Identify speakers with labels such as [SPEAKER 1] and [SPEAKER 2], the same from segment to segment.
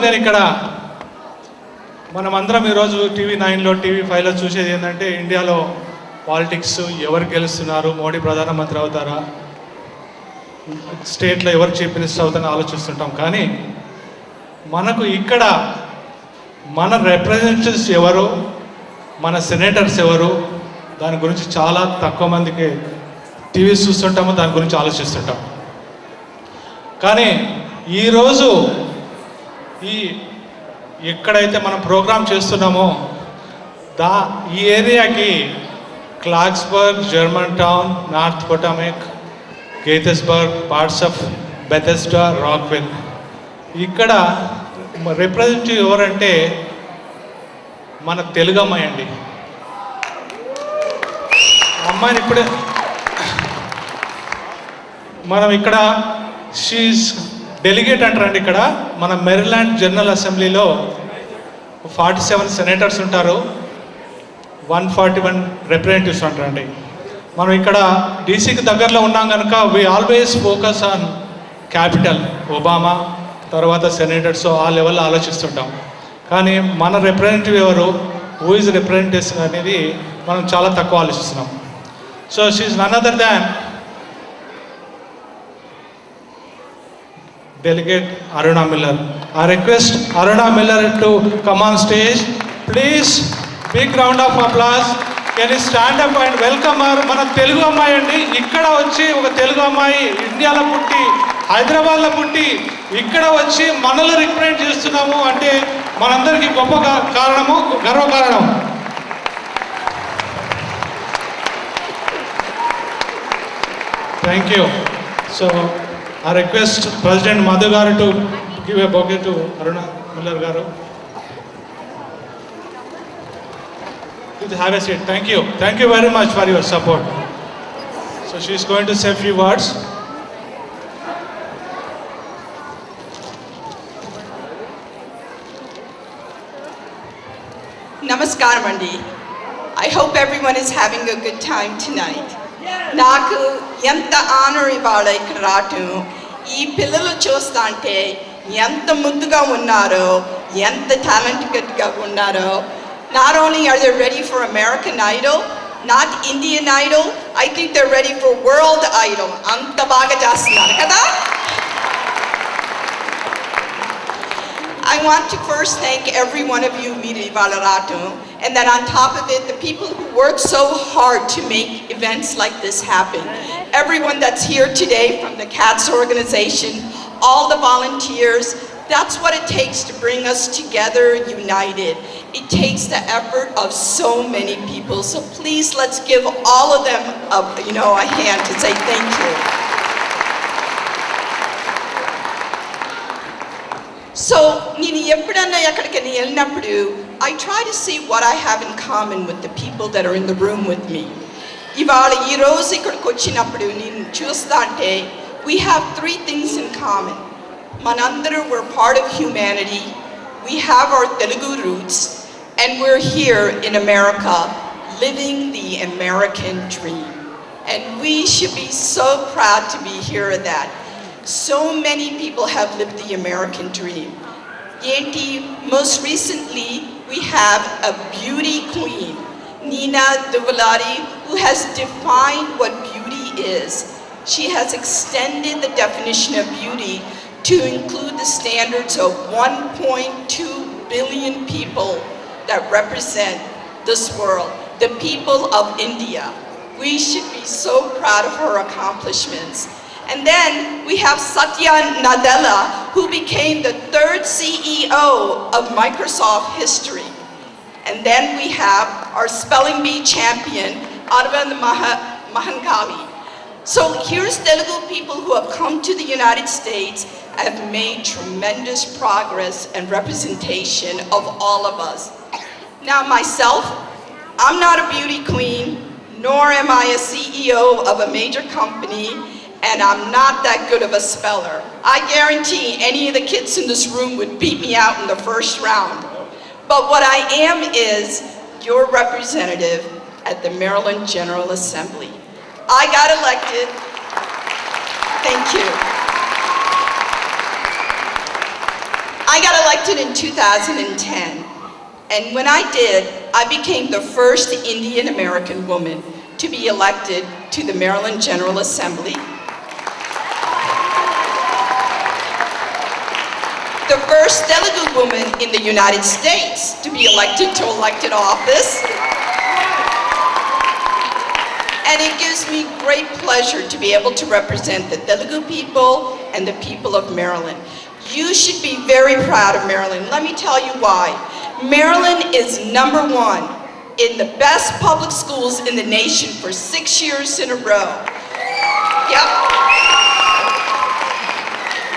[SPEAKER 1] నేను ఇక్కడ మనమందరం ఈరోజు టీవీ 9లో టీవీ 5లో చూసేది ఏంటంటే ఇండియాలో పాలిటిక్స్ ఎవరు గెలుస్తున్నారు, మోడీ ప్రధానమంత్రి అవుతారా, స్టేట్లో ఎవరు చీఫ్ మినిస్టర్ అవుతారని ఆలోచిస్తుంటాం. కానీ మనకు ఇక్కడ మన రిప్రజెంటేటివ్స్ ఎవరు, మన సెనేటర్స్ ఎవరు, దాని గురించి చాలా తక్కువ మందికి టీవీ చూస్తుంటాము, దాని గురించి ఆలోచిస్తుంటాం. కానీ ఈరోజు ఎక్కడైతే మనం ప్రోగ్రామ్ చేస్తున్నామో ఈ ఏరియాకి Clarksburg, Germantown, North Potomac, Gaithersburg, parts of Bethesda, Rockville, ఇక్కడ రిప్రజెంటేటివ్ ఎవరంటే మన తెలుగు అమ్మాయి అండి. అమ్మాయిని ఇప్పుడే మనం ఇక్కడ షీఈస్ డెలిగేట్ అంటారండి. ఇక్కడ మన మెరీల్యాండ్ జనరల్ అసెంబ్లీలో 47 సెనేటర్స్ ఉంటారు, 141 రిప్రజెంటేటివ్స్ ఉంటారండి. మనం ఇక్కడ డీసీకి దగ్గరలో ఉన్నాం కనుక we always focus on capital, Obama, తర్వాత సెనేటర్స్, ఆ లెవెల్లో ఆలోచిస్తుంటాం. కానీ మన రిప్రజెంటేటివ్ ఎవరు, హూ ఈజ్ రిప్రజెంటేషన్ అనేది మనం చాలా తక్కువ ఆలోచిస్తున్నాం. So she's none other than Delegate Aruna Miller. I request Aruna Miller to come on stage. Please, big round of applause. Can you stand up and welcome her? మన తెలుగు అమ్మాయి అండి. ఇక్కడ వచ్చి ఒక తెలుగు అమ్మాయి ఇండియాలో పుట్టి, హైదరాబాద్లో పుట్టి, ఇక్కడ వచ్చి మనల్ని రిప్రజెంట్ చేస్తున్నాము అంటే మనందరికీ గొప్ప కారణము, గర్వకారణం. Thank you. So I request President Madhu garu to give a bouquet to Aruna Miller garu. Please have a seat. Thank you. Thank you very much for your support. So she is going to say a few words.
[SPEAKER 2] Namaskaram andi. I hope everyone is having a good time tonight. నాకు ఎంత honour ఇవాళ ఇక్కడ రావటం, ఈ పిల్లలు చూస్తా అంటే ఎంత ముద్దుగా ఉన్నారో, ఎంత టాలెంటెడ్గా ఉన్నారో. Not only are they ready for American Idol, not Indian Idol, I think they ready for World Idol. అంత బాగా చేస్తున్నారు కదా. I want to first thank every one of you, Miri Valarato, and then on top of it, the people who work so hard to make events like this happen. Everyone that's here today from the CATS organization, all the volunteers, that's what it takes to bring us together united. It takes the effort of so many people. So please, let's give all of them a hand to say thank you. So, I try to see what I have in common with the people that are in the room with me. We have three things in common. Manandara, we're part of humanity, we have our Telugu roots, and we're here in America living the American dream. And we should be so proud to be here at that. So many people have lived the American dream. Most recently, we have a beauty queen, Nina Duvaladi, who has defined what beauty is. She has extended the definition of beauty to include the standards of 1.2 billion people that represent this world, the people of India. We should be so proud of her accomplishments. And then we have Satya Nadella, who became the 3rd CEO of Microsoft history. And then we have our spelling bee champion, Arvind Mahankali. So here's Telugu people who have come to the United States and have made tremendous progress and representation of all of us. Now myself, I'm not a beauty queen, nor am I a CEO of a major company, and I'm not that good of a speller. I guarantee any of the kids in this room would beat me out in the first round. But what I am is your representative at the Maryland General Assembly. I got elected. Thank you. I got elected in 2010, and when I did, I became the first Indian American woman to be elected to the Maryland General Assembly, the first Telugu woman in the United States to be elected to elected office, and it gives me great pleasure to be able to represent the Telugu people and the people of Maryland. You should be very proud of Maryland. Let me tell you why. Maryland is #1 in the best public schools in the nation for 6 years in a row. Yep.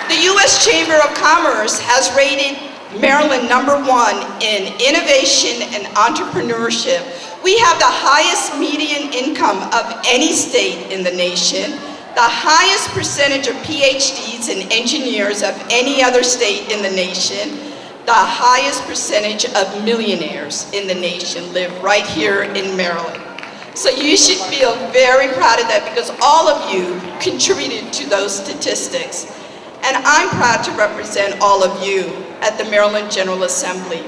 [SPEAKER 2] The U.S. Chamber of Commerce has rated Maryland #1 in innovation and entrepreneurship. We have the highest median income of any state in the nation, the highest percentage of PhDs and engineers of any other state in the nation, the highest percentage of millionaires in the nation live right here in Maryland. So you should feel very proud of that because all of you contributed to those statistics. And I'm proud to represent all of you at the Maryland General Assembly.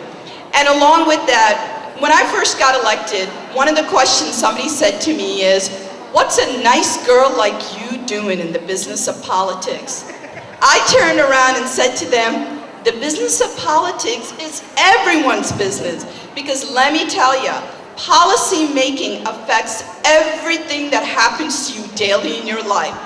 [SPEAKER 2] And along with that, when I first got elected, one of the questions somebody said to me is, "What's a nice girl like you doing in the business of politics?" I turned around and said to them, the business of politics is everyone's business, because let me tell you, policy making affects everything that happens to you daily in your life.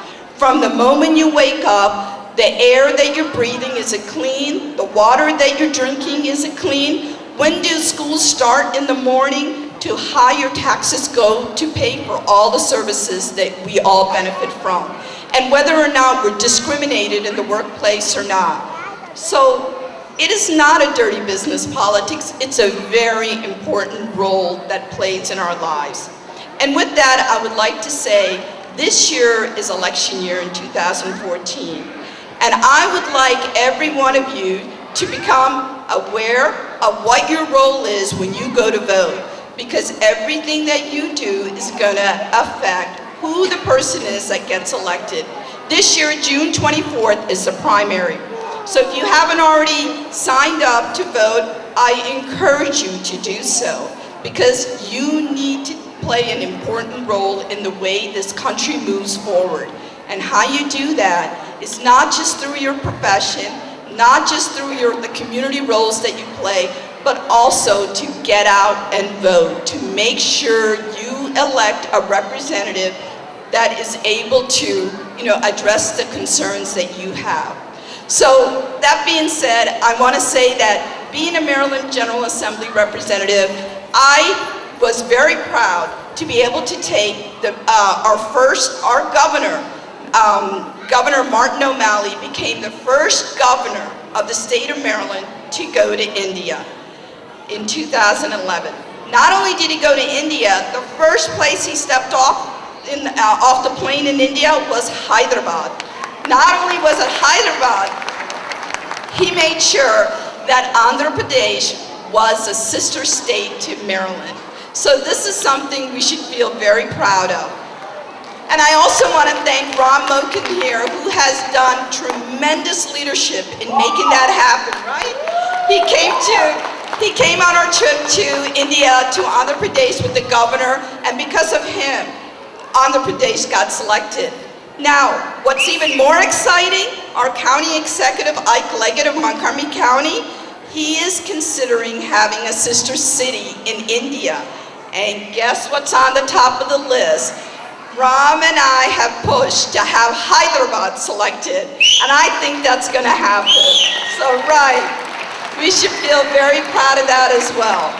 [SPEAKER 2] From the moment you wake up, the air that you're breathing, is it clean? The water that you're drinking, is it clean? When do schools start in the morning? To how your taxes go to pay for all the services that we all benefit from. And whether or not we're discriminated in the workplace or not. So it is not a dirty business, politics. It's a very important role that plays in our lives. And with that, I would like to say this year is election year in 2014. And I would like every one of you to become aware of what your role is when you go to vote. Because everything that you do is going to affect who the person is that gets elected. This year, June 24th, is the primary. So if you haven't already signed up to vote, I encourage you to do so. Because you need to play an important role in the way this country moves forward. And how you do that is not just through your profession, not just through the community roles that you play, but also to get out and vote, to make sure you elect a representative that is able to, address the concerns that you have. So that being said, I want to say that being a Maryland General Assembly representative, I was very proud to be able to take our governor, Governor Martin O'Malley became the first governor of the state of Maryland to go to India in 2011. Not only did he go to India, the first place he stepped off the plane in India was Hyderabad. Not only was it Hyderabad, he made sure that Andhra Pradesh was a sister state to Maryland. So this is something we should feel very proud of. And I also want to thank Ram Mokan here, who has done tremendous leadership in making that happen, right? He came on our trip to India, to Andhra Pradesh with the governor, and because of him, Andhra Pradesh got selected. Now, what's even more exciting, our county executive, Ike Leggett of Montgomery County, he is considering having a sister city in India. And guess what's on the top of the list? Ram and I have pushed to have Hyderabad selected, and I think that's going to happen. So, right, we should feel very proud of that as well.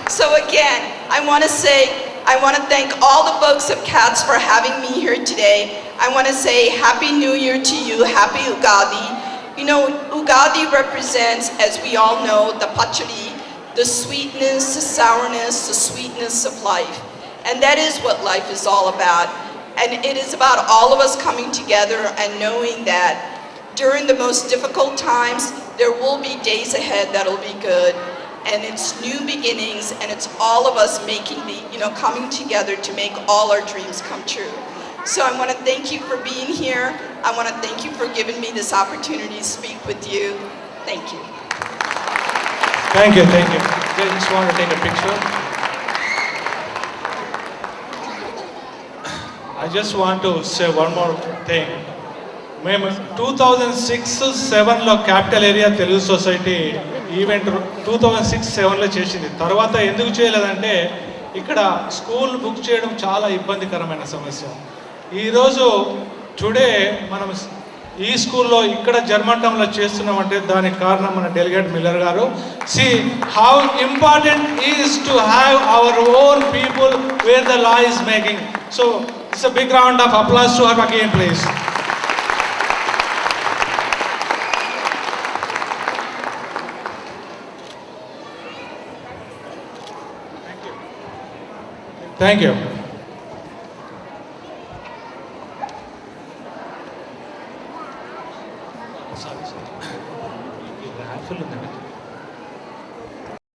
[SPEAKER 2] So again, I want to thank all the folks of CATS for having me here today. I want to say Happy New Year to you, Happy Ugadi. Ugadi represents, as we all know, the pachadi, the sweetness, the sourness, the sweetness of life. And that is what life is all about. And it is about all of us coming together and knowing that during the most difficult times, there will be days ahead that'll be good. And it's new beginnings, and it's all of us coming together to make all our dreams come true. So I want to thank you for being here. I want to thank you for giving me this opportunity to speak with you. Thank you.
[SPEAKER 1] Thank you, thank you. I just want to take a picture. I just want to say one more thing. మేము 2006-7లో capital area Telugu society event 2006-7లో చేసింది. తర్వాత ఎందుకు చేయలేదంటే ఇక్కడ school book చేయడం చాలా ఇబ్బందికరమైన సమస్య. ఈరోజు టుడే మనం ఈ స్కూల్లో ఇక్కడ జర్మంటంలో చేస్తున్నామంటే దానికి కారణం మన డెలిగేట్ మిల్లర్ గారు. See how important is to have our own people where the law is making. So it's a big round of applause to her again please. Thank you. Sorry. Raffle